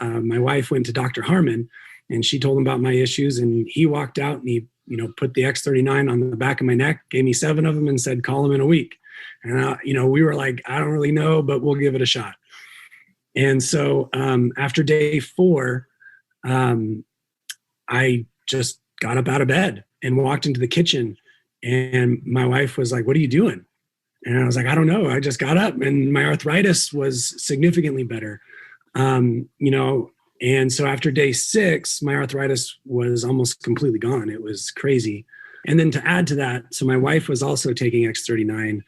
my wife went to Dr. Harmon, and she told him about my issues, and he walked out and he, put the X39 on the back of my neck, gave me 7 of them and said, call him in a week. And, we were like, I don't really know, but we'll give it a shot. And so after day 4, I just got up out of bed and walked into the kitchen, and my wife was like, what are you doing? And I was like, I don't know. I just got up, and my arthritis was significantly better. And so after day 6, my arthritis was almost completely gone. It was crazy. And then to add to that, so my wife was also taking X39.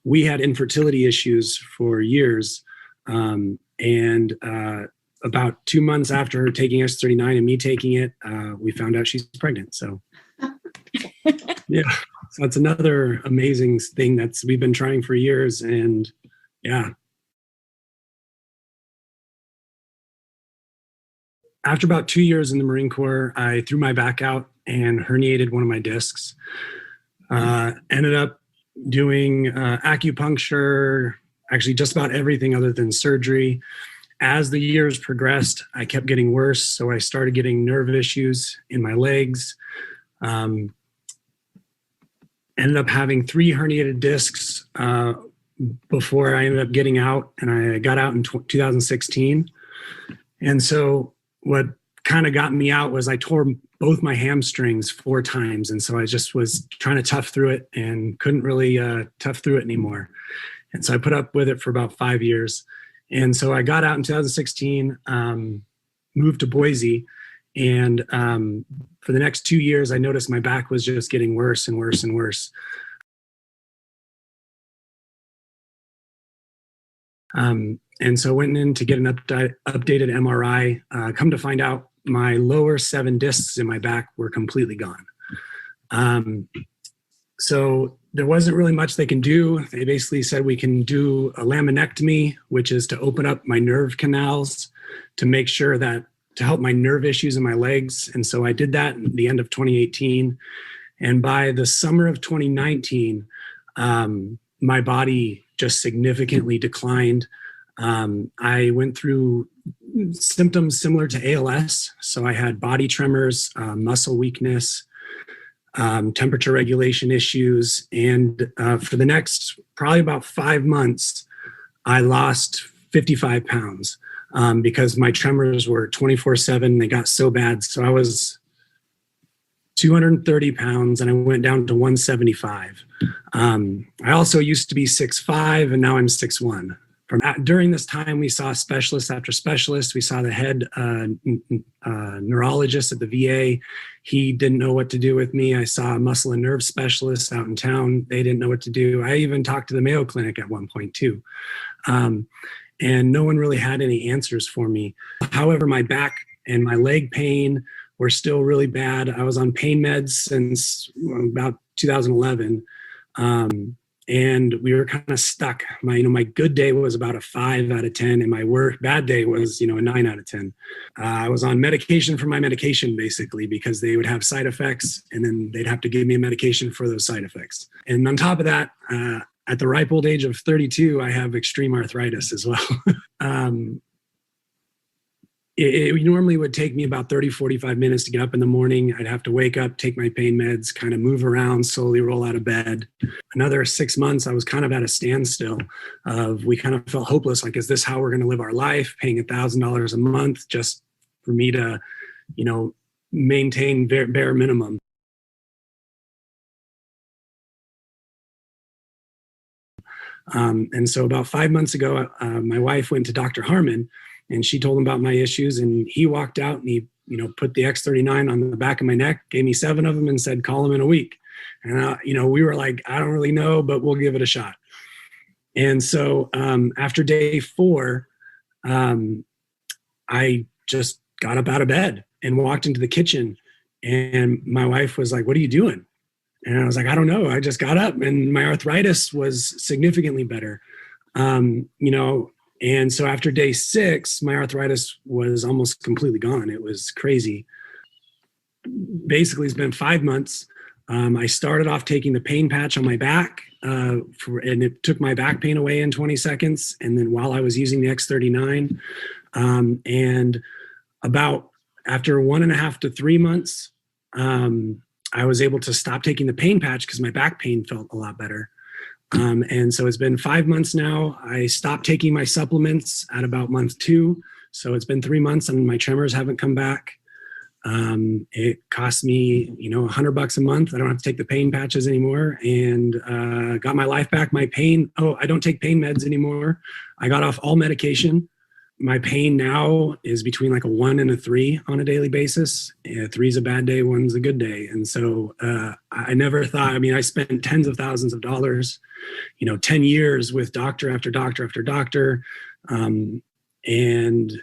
We had infertility issues for years. And about 2 months after her taking X39 and me taking it, we found out she's pregnant. So yeah, so that's another amazing thing we've been trying for years. And yeah. After about 2 years in the Marine Corps, I threw my back out and herniated one of my discs. Ended up doing acupuncture, actually just about everything other than surgery. As the years progressed, I kept getting worse. So I started getting nerve issues in my legs. Ended up having 3 herniated discs before I ended up getting out, and I got out in 2016. And so what kind of got me out was I tore both my hamstrings 4 times. And so I just was trying to tough through it and couldn't really tough through it anymore. And so I put up with it for about 5 years. And so I got out in 2016, moved to Boise. And for the next 2 years, I noticed my back was just getting worse and worse and worse. And so I went in to get an updated MRI. Come to find out, my lower 7 discs in my back were completely gone. So there wasn't really much they can do. They basically said we can do a laminectomy, which is to open up my nerve canals to make sure that, to help my nerve issues in my legs. And so I did that at the end of 2018. And by the summer of 2019, my body just significantly declined. I went through symptoms similar to ALS. So I had body tremors, muscle weakness, temperature regulation issues. And for the next probably about 5 months, I lost 55 pounds because my tremors were 24/7. They got so bad. So I was 230 pounds and I went down to 175. I also used to be 6'5", and now I'm 6'1". During this time, we saw specialist after specialist. We saw the head neurologist at the VA. He didn't know what to do with me. I saw a muscle and nerve specialist out in town. They didn't know what to do. I even talked to the Mayo Clinic at one point too. And no one really had any answers for me. However, my back and my leg pain were still really bad. I was on pain meds since about 2011. And we were kind of stuck. My good day was about a 5 out of 10, and my bad day was, a 9 out of 10. I was on medication for my medication, basically, because they would have side effects, and then they'd have to give me a medication for those side effects. And on top of that, at the ripe old age of 32, I have extreme arthritis as well. It normally would take me about 30, 45 minutes to get up in the morning. I'd have to wake up, take my pain meds, kind of move around, slowly roll out of bed. Another 6 months, I was kind of at a standstill. We kind of felt hopeless. Like, is this how we're going to live our life? Paying $1,000 a month just for me to, maintain bare minimum. And so about 5 months ago, my wife went to Dr. Harmon, and she told him about my issues, and he walked out and he, put the X39 on the back of my neck, gave me 7 of them and said, call him in a week. And, we were like, I don't really know, but we'll give it a shot. And so after day 4, I just got up out of bed and walked into the kitchen, and my wife was like, what are you doing? And I was like, I don't know. I just got up, and my arthritis was significantly better. And so after day 6, my arthritis was almost completely gone. It was crazy. Basically, it's been 5 months. I started off taking the pain patch on my back, and it took my back pain away in 20 seconds. And then while I was using the X39, And about after 1.5 to 3 months, I was able to stop taking the pain patch because my back pain felt a lot better. And so it's been 5 months now. I stopped taking my supplements at about month 2. So it's been 3 months and my tremors haven't come back. It cost me, $100 a month. I don't have to take the pain patches anymore, and got my life back. My pain, I don't take pain meds anymore. I got off all medication. My pain now is between like a 1 and a 3 on a daily basis. 3 is a bad day, 1's a good day. And so I never thought, I spent tens of thousands of dollars, 10 years with doctor after doctor after doctor. And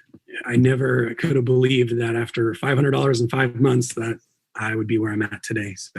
I never could have believed that after $500 in 5 months that I would be where I'm at today. So